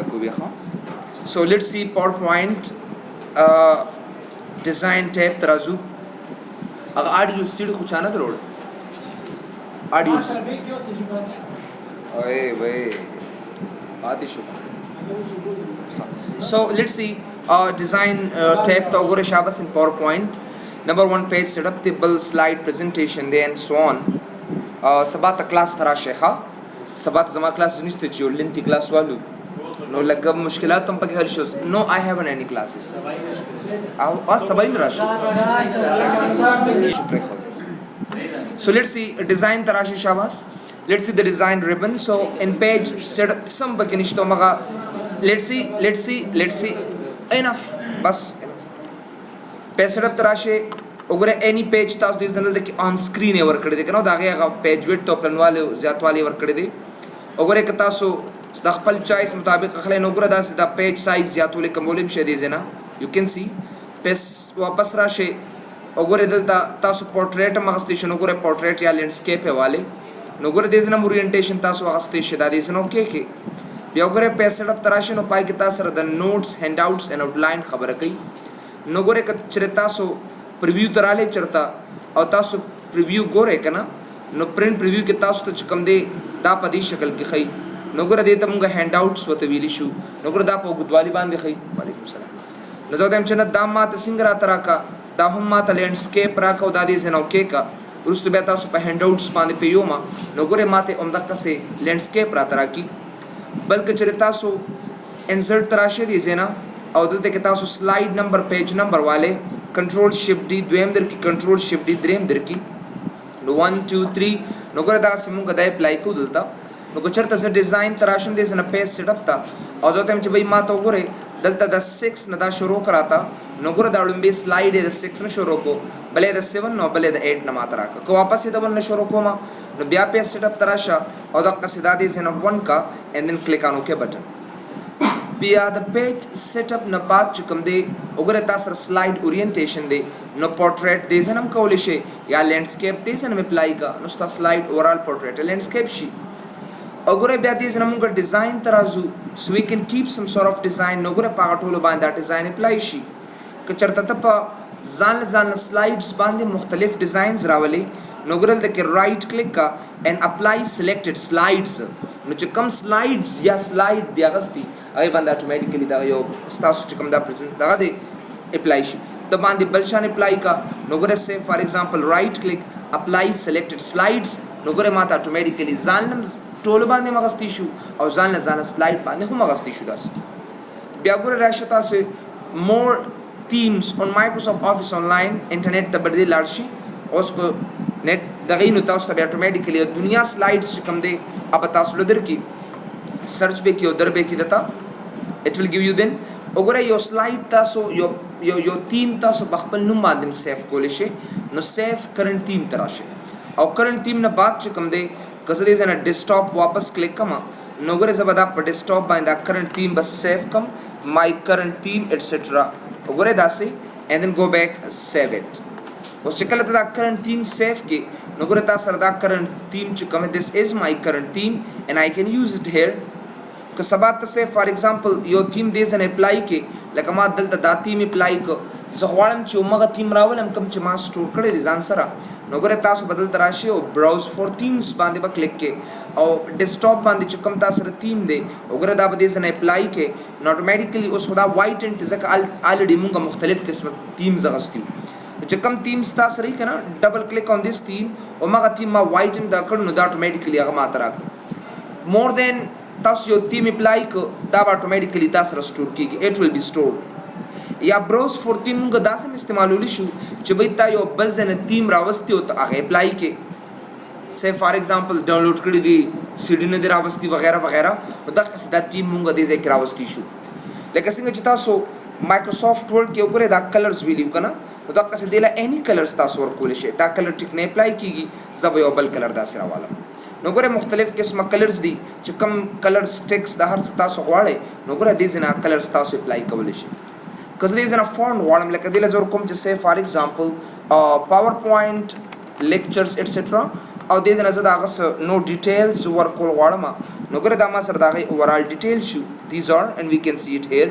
को भी हाँ. So let's see PowerPoint design tab तराजू. अगर आडियो सीड कुछ आना तो रोड. आडियो. अरे भाई बात ही शुक्र. So let's see design tab तो अगर शाबाश in PowerPoint. Number 1 page setup, table, slide, presentation, then so on. Sabat class थरा शेखा. Sabat जमा class नहीं थे जो लिंटी class वालू. No लगा मुश्किलात तुम पके हल shows. No, I haven't any classes. आज सबाई में राशि. So let's see design तराशी शाबाश. Let's see the design ribbon. So in page setup some पके निश्तो मगा. Let's see. Enough. बस. पेज सेटअप तराशे अगर any page Tas this general देखि ऑन स्क्रीन है वर्क कर दे कनो दागे का पेज विड्थ तो प्लान वाले ज्यादा वाले वर्क कर दे अगर एक तासो तखपल चॉइस मुताबिक खले नोगर दास द पेज साइज ज्यादा वाले कमोलिम शेदे जना यू कैन सी पेज वापस राशे अगर दलता तासो पोर्ट्रेट मगस्टेशन अगर पोर्ट्रेट या लैंडस्केप है वाले नोगर दे जना ओरिएंटेशन तासो मगस्टेशन दा दे जना ओके के अगर पेज सेटअप तराशे नो पाई के तासर the notes handouts and outline खबर कई नोगोरे का चरता सो प्रीव्यू तराले चरता और तासो प्रीव्यू गोरे कना नो प्रिंट प्रीव्यू के तासो तो चकम दे दा पदी शक्ल की खई नोगोरे दे तमुंगा हैंडआउट्स वत विलिशु नोगोरे दा पो गुदवाली बांधे खई वालेकुम सलाम नजो देम चना दाम मात सिंगरा तरा का दाहम मात लैंडस्केप रा का दादी से नौके का रुस्तु बेता सो पे हैंडआउट्स बांधे पे योमा नोगोरे माते उमदक से लैंडस्केप रा तरा की बल्कि चरता सो इंसर्ट तराशे दी जेना और दलते के तासो स्लाइड नंबर पेज नंबर वाले कंट्रोल शिफ्ट डी द्वेम दर की कंट्रोल शिफ्ट डी द्रेम दर की 1 2 3 नोगर दास मुंगा दाय अप्लाई को दलता नको चरता से डिजाइन तराशन दे सन पेज सेटअप ता और जो तम चबई मा तो गोरे दलता द 6 नदा शुरू कराता नोगर दाळुम बे स्लाइड द 6 न शुरू को भले द 7 नो भले द 8 न मात्रा का को वापस ये दबन न शुरू को मा नो ब्या पेज सेटअप तराशा और द कसिदा दे सन 1 का and then click on OK button via the page setup na path chukam de ogre tasar slide orientation de no portrait de sanam kaulishe ya landscape de sanam apply ka no sta slide overall portrait landscape shi ogre bya de sanam ga design tarazu so we can keep some sort of design no ogre pagatolo band that design apply shi kacharta tapa zan slides bande mukhtalif designs rawale नोगरल दे के right click का and apply selected slides नो चकम slides या slide दिया गस्ती अगे बंदा ऑटोमेटिकली दा यो स्टास चकम दा प्रेजेंट दा दे अप्लाई शी द बांदी बलशान अप्लाई का नोगरे से for example right click apply selected slides नोगरे माता ऑटोमेटिकली जानम टोल बांदे मगस्ती शु और जान स्लाइड बांदे हम मगस्ती शु दास ब्यागुर राशता से मोर themes on Microsoft Office Online internet the बदले लार्शी उसको नेट दगई नो तास तब ऑटोमेटिकली दुनिया स्लाइड्स कम दे अब तास लदर की सर्च पे की उधर पे की दता it will give you then ओगरे यो स्लाइड तासो यो थीम तासो बखपल नु माध्यम सेव कोलेशे नो सेव करंट थीम तराशे और करंट थीम न बात कम दे कसदे से ना डेस्कटॉप वापस क्लिक कमा नोगरे जबदा पर डेस्कटॉप बाइंदा करंट थीम बस सेव कम माय करंट थीम एटसेट्रा ओगरे दासे and then go back save it और शिकल तदा करंट थीम सेव के नोगरे ता सरदा करंट थीम चुकम this is my current theme and I can use it here क सबात से फॉर एग्जांपल यो थीम दे सन अप्लाई के लकमा दल दा थीम अप्लाई को जवालम चुमगा थीम रावलम कम चमा स्टोर करे डिजाइन सरा नोगरे तास बदल तराशे और ब्राउज फॉर थीम्स बांधे बा क्लिक के और डेस्कटॉप बांधे चुकम ता सर थीम दे ओगरे दा बदे सन अप्लाई के ऑटोमेटिकली उस खुदा वाइट एंड तजक ऑलरेडी मुंगा मुख्तलिफ किस्म थीम जगस्ती जकम थीम्स ता सरी के ना double click on this theme और मगा थीम मा वाइट एंड द कर नो दा ऑटोमेटिकली अगा मातरा मोर देन तास यो थीम अप्लाई को दा ऑटोमेटिकली तास स्टोर की इट विल बी स्टोर्ड या ब्राउज फॉर थीम मुंगा दासम इस्तेमाल लिशु जबैता यो बलजन थीम रावस्ती होता आगे अप्लाई के से फॉर एग्जांपल डाउनलोड कर दी सीडी ने दे रावस्ती वगैरह वगैरह दा कसिदा थीम मुंगा दे जे रावस्ती शु लेकिन सिंग चिता सो माइक्रोसॉफ्ट वर्ड के ऊपर दा कलर्स विलिव कना तो कसे देला एनी कलर्स ता सोर कोलेशे दा कलर टिक ने अप्लाई कीगी जब यो बल कलर दा सिरा वाला नोगरे मुख्तलिफ किस्म कलर्स दी चकम कलर्स टेक्स दा हर सता सो वाले नोगरे दीजना कलर्स ता सो अप्लाई कोलेशे कस दीजना फॉन्ट वालम लेके दिला जोर कम जैसे for example PowerPoint lectures etc और दीजना जदा अगस नो डिटेल्स वर्क कोल वालमा نو ګره دا ما سره دا غي اوورال ډیټیل شو these are and we can see it here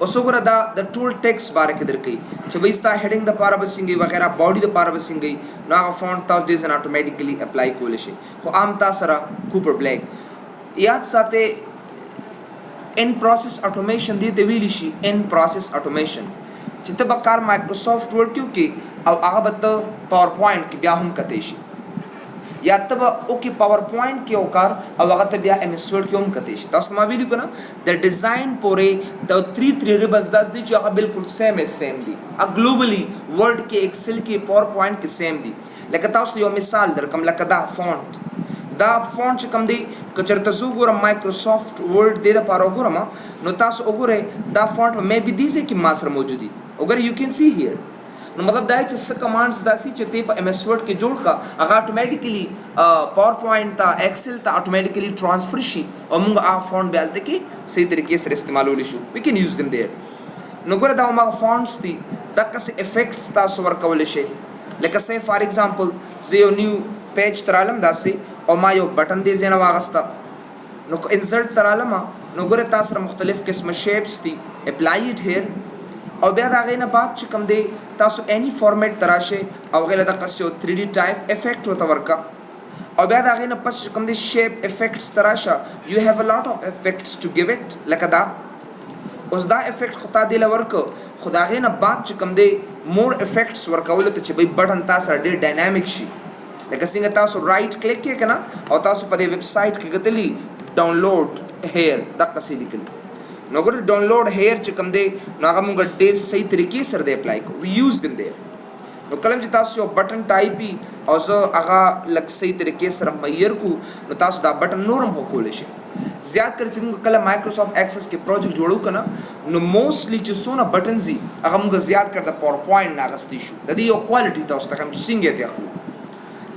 اوس وګوره دا د ټول ټیکس باره کې درکې چې به ستا هډینګ د پاره بسنګي وغیرہ باډي د پاره بسنګي نو هغه فونټ تاسو دې سره اتوماتیکلی اپلای کول شي خو عام تاسو سره کوپر بلیک یاد ساته ان پروسس اټومیشن دی د ویلی شي ان پروسس اټومیشن چې ته به کار مایکروسافټ ورډ کې او هغه به پاور پوینټ کې بیا هم کته شي یا ته به اوکې پاور پوینټ کې او کار او هغه ته بیا ایم اس ورډ کې هم کته شي تاسو ما ویلو کنه د ډیزاین پورې د 3 ریبز داس دي چې هغه بالکل سیم دي ا ګلوبلی ورډ کې ایکسل کې پاور پوینټ کې سیم دي لکه تاسو یو مثال درکم لکه دا فونټ چې کوم دی کچرته زو ګورم مایکروسافټ ورډ دې د پاره ګورم نو تاسو وګورئ دا فونټ مې بي دي چې ما سره موجودي وګورئ یو کین سی هیر نو مطلب دا چې څه کمانډز داسي چې ته په ایم اس ورډ کې جوړ کا هغه اتوماتیکلی پاور پوینټ ته ایکسل ته اتوماتیکلی ترانسفر شي او موږ هغه فونټ به الته کې صحیح طریقې سره استعمالول شو وی کین یوز دم دیر نو ګوره دا ما فونټس دي دا څه افیکټس تاسو ورکول شي لکه سه فار ایگزامپل زه یو نیو پیج ترالم داسي او ما یو بٹن دې زنه واغستا نو انسرټ ترالم نو ګوره تاسو مختلف قسمه شیپس دي اپلای اٹ هیر او بیا دا غینه بعد چې کوم دی تاسو اني فارمیټ تراشه او غیله د قصو 3D ټایپ افیکټ وته ورکا او بیا دا غینه پس کوم دی شیپ افیکټس تراشه یو هاف ا لوت اف افیکټس ټو ګیو اٹ لکه دا اوس دا افیکټ خطا دی لورکو خدا غینه بعد چې کوم دی مور افیکټس ورکول ته چې به بٹن تاسو ډیر ډاینامیک شي لکه څنګه تاسو رائټ کلیک کې کنه او تاسو په دې ویب سټ کې غتلی ډاونلوډ هیر دا قصې لیکلی نو ګور ډاونلوډ هیر چې کوم دی نو هغه موږ ډیر صحیح طریقې سره دی اپلای کو وی یوز دم دی نو کلم چې تاسو یو بٹن ټایپي او زه هغه لک صحیح طریقې سره مېر کو نو تاسو دا بٹن نورم هکول شي زیات کر چې موږ کله مایکروسافټ ایکسس کې پروجیکټ جوړو کنه نو موستلی چې سونه بٹنز دي هغه موږ زیات کړ د پاور پوینټ ناغستی شو د دې یو کوالټي تاسو ته کوم څنګه ته اخلو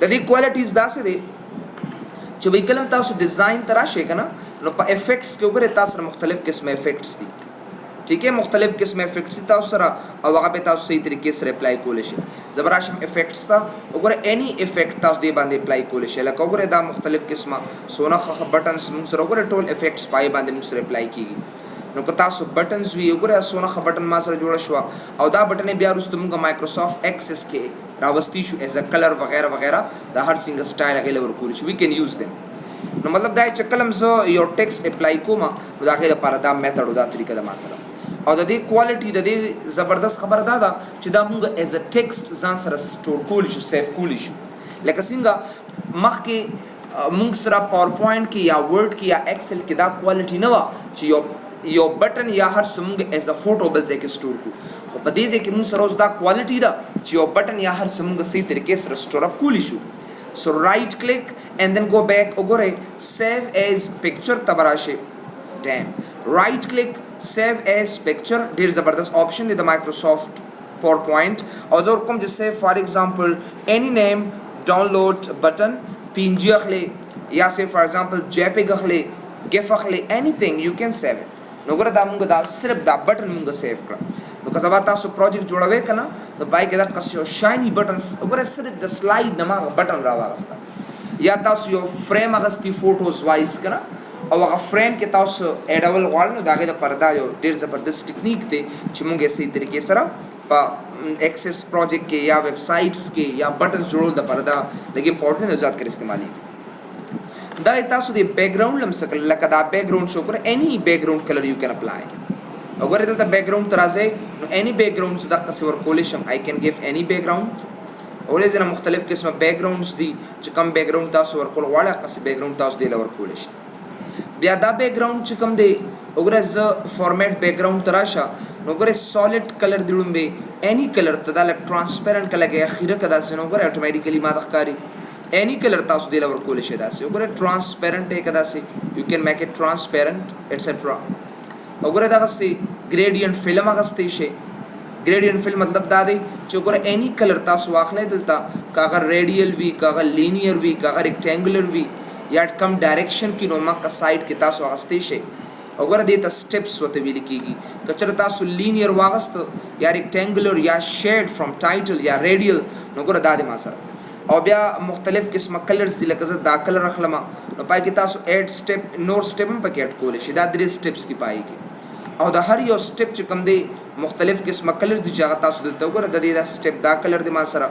د دې کوالټیز داسې دي چې به کلم تاسو ډیزاین تراشه کنه نو په افیکټس کې وګورئ تاسو مختلف قسمه افیکټس دي ٹھیک ہے مختلف قسمه افیکټس تاسو سره او هغه به تاسو صحیح طریقې سره اپلای کول شي زبراشم افیکټس تا وګورئ اني افیکټ تاسو دی باندې اپلای کول شي لکه وګورئ دا مختلف قسمه سونه خ بٹنز موږ سره وګورئ ټول افیکټس پای باندې موږ سره اپلای کیږي نو که تاسو بٹنز وی وګورئ سونه خ بٹن ما سره جوړ شو او دا بٹن بیا وروسته موږ مایکروسافټ ایکسس کې راوستي شو ایز ا کلر وغیرہ وغیرہ دا هر څنګه سټایل غیله ورکول شي وی کین یوز دم نو مطلب دا چې کلم زه یو ټیکس اپلای کوم نو دا غیر لپاره دا میتھډ او دا طریقه د ما سره او د دې کوالټي د دې زبردست خبر دا ده چې دا موږ ایز ا ټیکسټ ځان سره سٹور کول شو سیف کول شو لکه څنګه مخکې موږ سره پاور پوینټ کې یا ورډ کې یا ایکسل کې دا کوالټي نه و چې یو بٹن یا هر څه موږ ایز ا فوټو بل ځای کې سٹور کو خو په دې ځای کې موږ سره اوس دا کوالټي ده چې یو بٹن یا هر څه موږ صحیح طریقې سره سٹور اپ کولی شو so right click and then go back ogore save as picture tabarashi damn right click save as picture there is zabardast option in the Microsoft PowerPoint or come just say for example any name download button png akhle ya say for example jpeg akhle gif akhle anything you can save it no gore da munga da sirf da button munga save kra نو که زبا تاسو پروجیکټ جوړوي کنه نو پای کې دا قصو شایني بٹنز وګوره صرف د سلاید نه ما بٹن راوغستا یا تاسو یو فریم اغستی فوټوز وایس کنه او هغه فریم کې تاسو اډول غواړئ نو دا غي د پردا یو ډیر زبردست ټیکنیک دی چې موږ یې صحیح طریقې سره په ایکسس پروجیکټ کې یا ویب سایټس کې یا بٹنز جوړول د پردا لګي امپورټنت او ځات کر استعمالي دا تاسو د بیک گراوند لمسکل لکه دا بیک گراوند شو کړئ اني بیک گراوند کلر یو کین اپلای اگر دلته بیک گراوند ترازه نو اني بیک گراوندز د قصې ورکول شم آی کین ګیف اني بیک گراوند اولې ځنه مختلف قسمه بیک گراوندز دي چې کوم بیک گراوند تاسو ورکول غواړئ قصې بیک گراوند تاسو دی ورکول شي بیا دا بیک گراوند چې کوم دی وګوره ز فارمیټ بیک گراوند تراشه نو وګوره سالید کلر دیړم به اني کلر ته دا لک ترانسپیرنٹ کله کې اخیره کدا سينو وګوره اتوماتیکلی ما تخکاری اني کلر تاسو دی ورکول شي دا سي وګوره ترانسپیرنٹ کدا سي یو کین میک اٹ ترانسپیرنٹ ایٹسټرا وګوره دا سي گریډینټ فلم اغستې شي گریډینټ فلم مطلب دا دی چې وګوره اني کلر تاسو واخلې دلته کاغه ریډیل وی کاغه لینیر وی کاغه ریکټانګولر وی یا کم ډایرکشن کې نو ما کا سایډ کې تاسو اغستې شي وګوره دې ته سټیپس وته ویل کیږي کچره تاسو لینیر واغست یا ریکټانګولر یا شیډ فرام ټایټل یا ریډیل نو وګوره دا دې ما سره او بیا مختلف قسمه کلرز دي لکه زه دا کلر اخلم نو پای کې تاسو اډ سټپ نور سټپ هم پکې اډ کولای شي دا درې سټپس دی پای کې او د هر یو سټپ چې کوم دی مختلف قسمه کلر دي چې هغه تاسو دلته وګورئ د دې دا سټپ دا کلر دی ما سره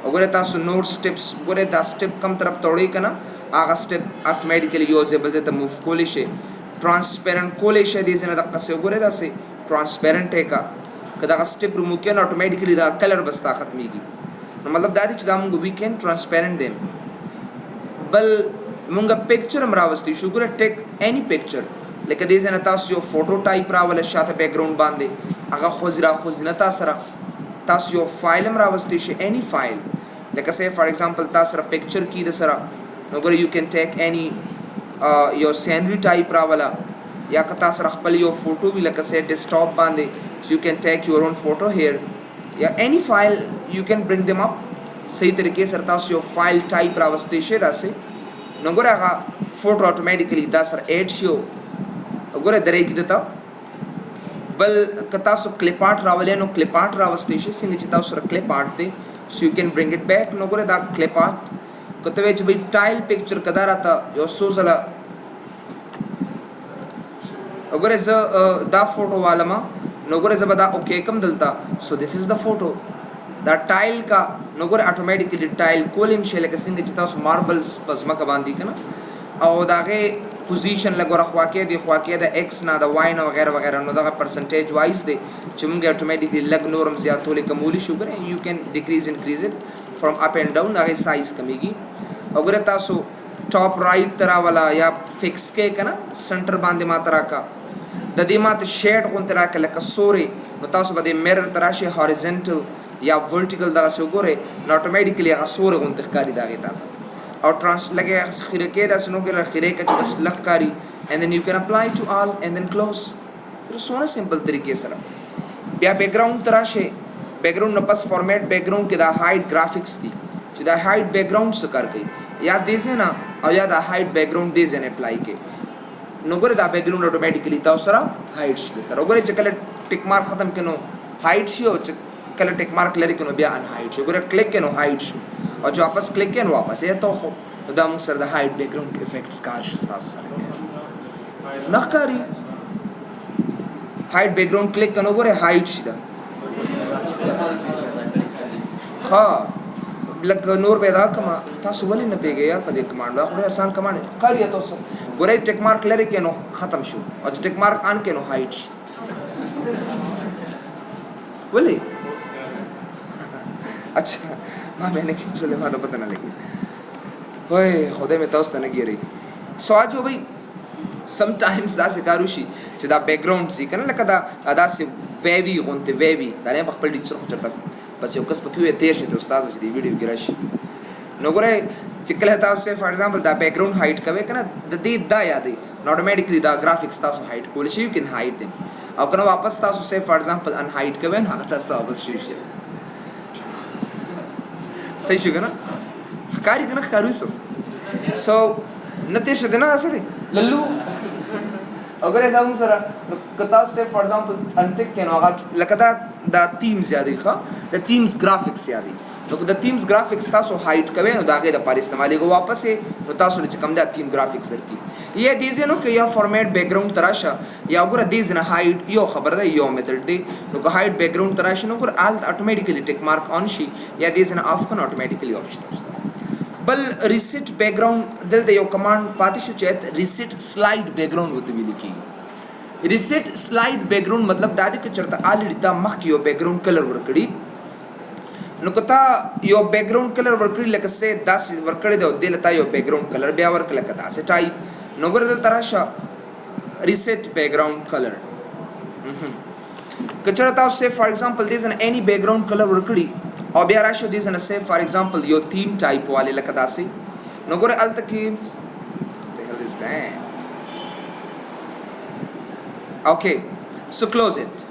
وګورئ تاسو نور سټپس وګورئ دا سټپ کم طرف ته وړئ کنه هغه سټپ اتوماتیکلی یوزیبل دی ته موو کولی شي ट्रांसपेरेंट कोले शे दिस ने द कसे गोरे द से ट्रांसपेरेंट है का कदा का step remove किया ऑटोमेटिकली द कलर बसता खत्मीगी मतलब दादी च दामुंग वी कैन ट्रांसपेरेंट देम बल मुंगा पिक्चर मरावस्ती शुगर टेक एनी पिक्चर लेके दिस ने तास जो फोटो टाइप रावल शात बैकग्राउंड बांधे आगा खोजरा खोजना तासरा तास जो फाइल मरावस्ती शे एनी फाइल लेके से फॉर एग्जांपल तासरा पिक्चर की दसरा नोगर यू कैन टेक एनी यो सैनरी टाइप रावला या कता सर खपल यो फोटो भी लक से डेस्कटॉप बांधे so you can take your own photo here या any file you can bring them up सही तरीके से तास यो फाइल टाइप रावस्ते शे दासे नगोरा का फोटो ऑटोमेटिकली दासर एड शो नगोरा दरे की दता बल कता सो क्लिप आर्ट रावले नो क्लिप आर्ट रावस्ते शे सिंग चिता sir clip art they so you can bring it back नगोरा दा क्लिप आर्ट कतवेच भाई टाइल पिक्चर कदा रहता यो सोजला अगर इज दा फोटो वाला मा नगर इज बदा ओके कम दलता so this is the photo दा टाइल का नगर ऑटोमेटिकली टाइल कोलिम शेले के सिंग चिता सो मार्बल्स पजमा का बांधी कना और दागे पोजीशन लगो रखवा के द एक्स ना द वाई ना वगैरह वगैरह नो दा परसेंटेज वाइज दे चुमगे ऑटोमेटिकली लग नोरम ज्यादा तोले कमूली sugar you can decrease increase it from up and down दागे साइज कमीगी अगर तासो टॉप राइट तरह वाला या फिक्स के कना सेंटर बांधे मात्रा का ददी मात शेड कोन तरह के लक सोरे तासो बदे मिरर तरह से हॉरिजॉन्टल या वर्टिकल दा से गोरे ऑटोमेटिकली आ सोरे कोन तखकारी दागे ता और ट्रांस लगे खिरे के दा सुनो के खिरे के बस लखकारी and then you can apply to all and then close तो सोना सिंपल तरीके से या बैकग्राउंड तरह से बैकग्राउंड न पास फॉर्मेट बैकग्राउंड के दा हाइड ग्राफिक्स दी जो दा हाइड बैकग्राउंड से कर गई या देसे ना और या दा हाइड बैकग्राउंड देसे ने अप्लाई के नोगरे दा बैकग्राउंड ऑटोमेटिकली ता सरा हाइड दे सर ओगरे चकले टिक मार्क खत्म केनो हाइड शियो चकले टिक मार्क लरी केनो बिया अन हाइड ओगरे क्लिक केनो हाइड और जो वापस क्लिक केनो वापस ये तो हो दा मु सर दा हाइड बैकग्राउंड इफेक्ट्स कार शिस्ता सर नखकारी हाइड बैकग्राउंड क्लिक केनो ओगरे हाइड शिदा हां लग नूर पैदा कमा तासु वली न पेगे यार पदे कमांड आखिर आसान कमांड करिए तो सब गोरे टिक मार्क लरे केनो खत्म शो और टिक मार्क आन केनो हाइट वली अच्छा मां मैंने की चले मां तो पता ना लगी ओए खुदे में तोस्त न गिरी सो आज भाई समटाइम्स दा से कारुशी जदा बैकग्राउंड सी कन लकदा अदा से वेवी होंते वेवी दाने बखपल टीचर को चरता बस यो कसब क्यों तेज है तो उस्ताद से वीडियो गिराश नोगरे चिकल है ताऊ से for example the background height कवे कना द दा याद है ऑटोमेटिकली द ग्राफिक्स ताऊ हाइट कोल यू कैन हाइड देम और कना वापस ताऊ से फॉर एग्जांपल अन हाइट कवे ना ता सा वापस शीश सही शुगर ना कारी कना कारू सो नतेश देना असरे लल्लू अगर दाम सरा कता से फॉर एग्जांपल अनटिक के ना लकदा द थीम्स यादी खा द थीम्स ग्राफिक्स यादी तो द थीम्स ग्राफिक्स तासो हाइट कवे नो दागे द पार इस्तेमाल को वापस है तो तासो ने कम द थीम ग्राफिक्स की ये डीजे नो के या फॉर्मेट बैकग्राउंड तराशा या अगर डीजे ना हाइट यो खबर है यो मेथड दे नो हाइट बैकग्राउंड तराशा नो कर आल ऑटोमेटिकली टिक मार्क ऑन शी या डीजे ना ऑफ कन ऑटोमेटिकली ऑफ शिता बल रिसेट बैकग्राउंड दिल दे यो कमांड पातिशु चेत रिसेट स्लाइड बैकग्राउंड होते भी लिखी रिसेट स्लाइड बैकग्राउंड मतलब दादी के चरता ऑलरेडी ता मख यो बैकग्राउंड कलर वर्कड़ी नुकता यो बैकग्राउंड कलर वर्कड़ी लेके से 10 वर्कड़े दे दिलता यो बैकग्राउंड कलर ब्या वर्क लेकता से टाइप नगर दल तराशा रिसेट बैकग्राउंड कलर कचरता से for example this an any background colour वर्कड़ी और ब्या राशो दिस एन से फॉर एग्जांपल यो थीम टाइप वाले लेकता से नगर अल तक की the hell is that okay so close it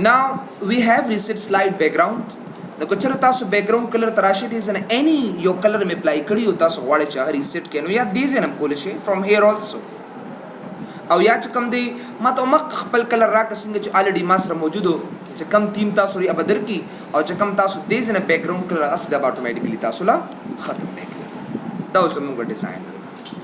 now we have reset slide background न कचरा तासो बैकग्राउंड कलर तराशी दिस एन एनी यो कलर में अप्लाई करी होता सो वाले चाह रिसेट के नो या दिस एन हम कोले शे फ्रॉम हियर आल्सो او یا چې کم دی ما ته مخ خپل کلر راکړه څنګه چې الریډي ما سره موجودو چې کم تیم تاسو لري ابدر کی او چې کم تاسو دې نه بیک ګراوند کلر اس دا اتوماتیکلی تاسو لا ختم دی دا اوس موږ ډیزاین